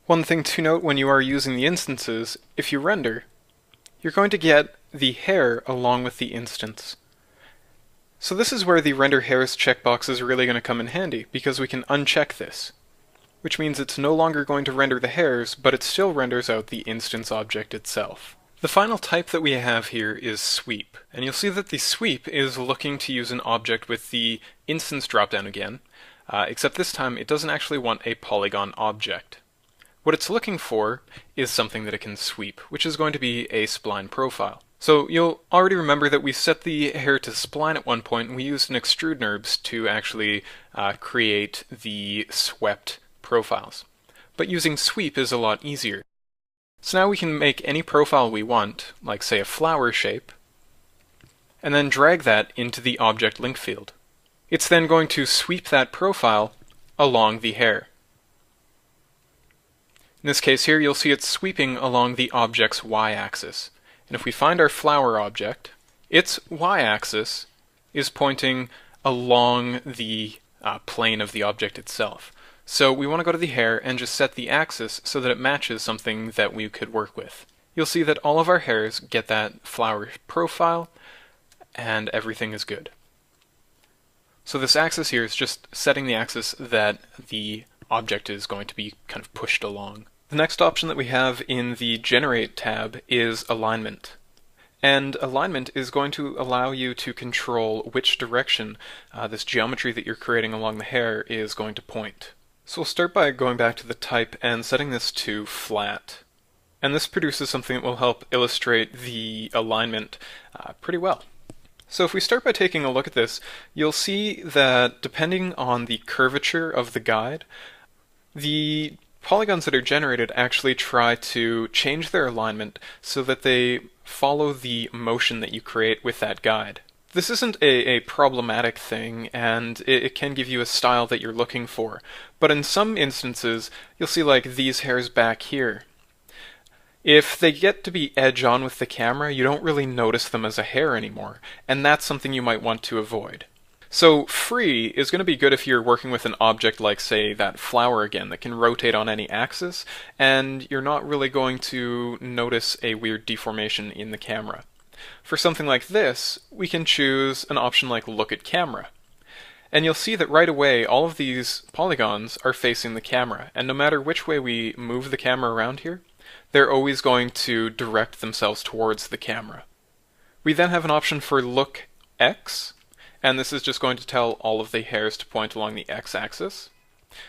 One thing to note when you are using the instances, if you render, you're going to get the hair along with the instance. So this is where the render hairs checkbox is really going to come in handy, because we can uncheck this, which means it's no longer going to render the hairs, but it still renders out the instance object itself. The final type that we have here is sweep, and you'll see that the sweep is looking to use an object with the instance dropdown again, except this time it doesn't actually want a polygon object. What it's looking for is something that it can sweep, which is going to be a spline profile. So you'll already remember that we set the hair to spline at one point, and we used an extrude NURBS to actually create the swept profiles. But using sweep is a lot easier. So now we can make any profile we want, like say a flower shape, and then drag that into the object link field. It's then going to sweep that profile along the hair. In this case here, you'll see it's sweeping along the object's y-axis. And if we find our flower object, its y-axis is pointing along the plane of the object itself. So we want to go to the hair and just set the axis so that it matches something that we could work with. You'll see that all of our hairs get that flower profile, and everything is good. So this axis here is just setting the axis that the object is going to be kind of pushed along. The next option that we have in the Generate tab is Alignment. And alignment is going to allow you to control which direction this geometry that you're creating along the hair is going to point. So we'll start by going back to the type and setting this to flat. And this produces something that will help illustrate the alignment pretty well. So if we start by taking a look at this, you'll see that depending on the curvature of the guide, the polygons that are generated actually try to change their alignment so that they follow the motion that you create with that guide. This isn't a problematic thing, and it can give you a style that you're looking for, but in some instances, you'll see like these hairs back here. If they get to be edge-on with the camera, you don't really notice them as a hair anymore, and that's something you might want to avoid. So free is going to be good if you're working with an object like, say, that flower again, that can rotate on any axis, and you're not really going to notice a weird deformation in the camera. For something like this, we can choose an option like Look at Camera. And you'll see that right away all of these polygons are facing the camera, and no matter which way we move the camera around here, they're always going to direct themselves towards the camera. We then have an option for Look X, and this is just going to tell all of the hairs to point along the x-axis.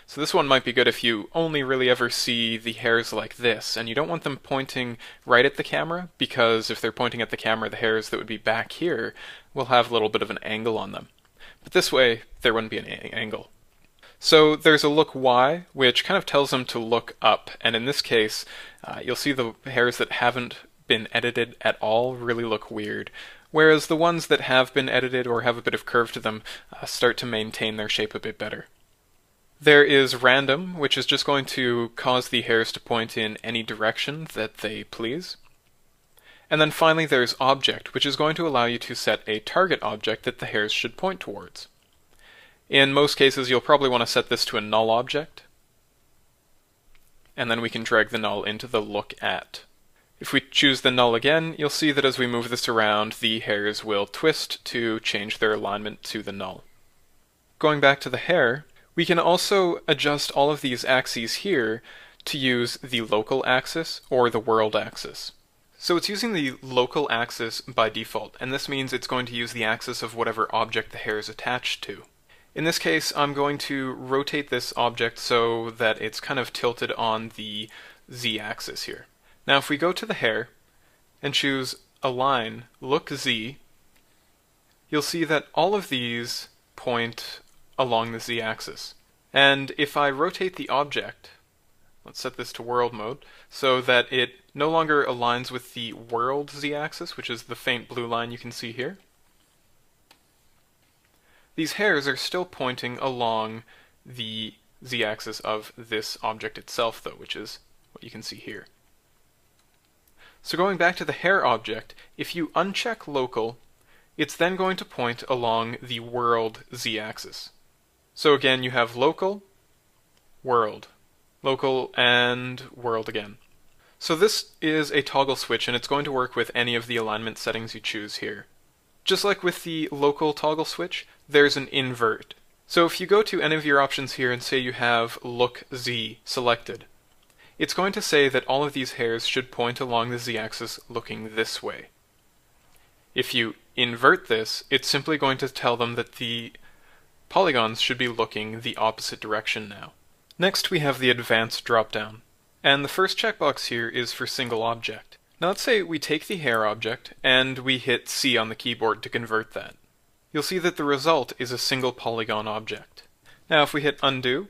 So this one might be good if you only really ever see the hairs like this, and you don't want them pointing right at the camera, because if they're pointing at the camera, the hairs that would be back here will have a little bit of an angle on them. But this way, there wouldn't be an angle. So there's a look Y, which kind of tells them to look up, and in this case, you'll see the hairs that haven't been edited at all really look weird, whereas the ones that have been edited or have a bit of curve to them start to maintain their shape a bit better. There is random, which is just going to cause the hairs to point in any direction that they please. And then finally there's object, which is going to allow you to set a target object that the hairs should point towards. In most cases you'll probably want to set this to a null object, and then we can drag the null into the look at. If we choose the null again, you'll see that as we move this around, the hairs will twist to change their alignment to the null. Going back to the hair, we can also adjust all of these axes here to use the local axis or the world axis. So it's using the local axis by default, and this means it's going to use the axis of whatever object the hair is attached to. In this case, I'm going to rotate this object so that it's kind of tilted on the z-axis here. Now if we go to the hair and choose Align, Look Z, you'll see that all of these point along the z-axis. And if I rotate the object, let's set this to world mode, so that it no longer aligns with the world z-axis, which is the faint blue line you can see here, these hairs are still pointing along the z-axis of this object itself, though, which is what you can see here. So going back to the hair object, if you uncheck local, it's then going to point along the world z-axis. So again, you have local, world. local, and world again. So this is a toggle switch, and it's going to work with any of the alignment settings you choose here. Just like with the local toggle switch, there's an invert. So if you go to any of your options here and say you have look Z selected, it's going to say that all of these hairs should point along the z-axis looking this way. If you invert this, it's simply going to tell them that the polygons should be looking the opposite direction now. Next we have the advanced dropdown, and the first checkbox here is for single object. Now let's say we take the hair object and we hit C on the keyboard to convert that. You'll see that the result is a single polygon object. Now if we hit undo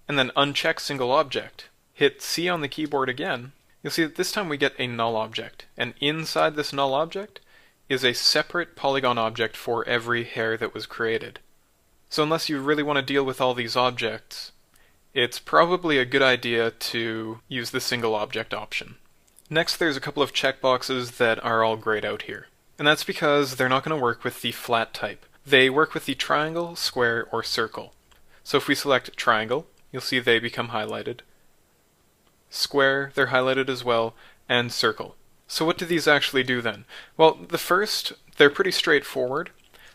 and then uncheck single object, hit C on the keyboard again, you'll see that this time we get a null object, and inside this null object is a separate polygon object for every hair that was created. So unless you really want to deal with all these objects, it's probably a good idea to use the single object option. Next, there's a couple of checkboxes that are all grayed out here, and that's because they're not going to work with the flat type. They work with the triangle, square, or circle. So if we select triangle, you'll see they become highlighted. Square, they're highlighted as well, and circle. So what do these actually do then? Well, the first, they're pretty straightforward,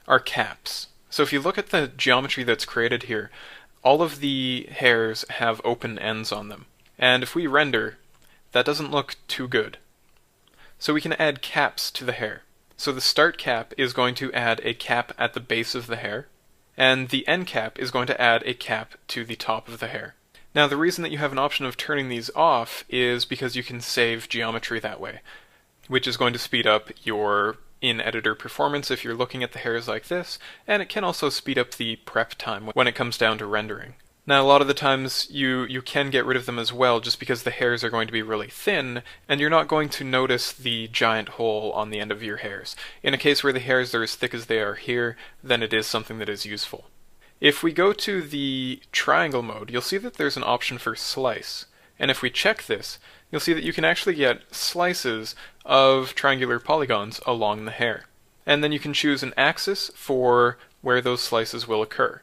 are caps. So if you look at the geometry that's created here, all of the hairs have open ends on them. And if we render, that doesn't look too good. So we can add caps to the hair. So the start cap is going to add a cap at the base of the hair, and the end cap is going to add a cap to the top of the hair. Now the reason that you have an option of turning these off is because you can save geometry that way, which is going to speed up your in-editor performance if you're looking at the hairs like this, and it can also speed up the prep time when it comes down to rendering. Now a lot of the times you can get rid of them as well just because the hairs are going to be really thin, and you're not going to notice the giant hole on the end of your hairs. In a case where the hairs are as thick as they are here, then it is something that is useful. If we go to the triangle mode, you'll see that there's an option for slice, and if we check this, you'll see that you can actually get slices of triangular polygons along the hair. And then you can choose an axis for where those slices will occur.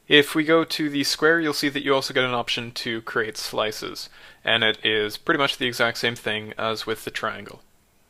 If we go to the square, you'll see that you also get an option to create slices, and it is pretty much the exact same thing as with the triangle.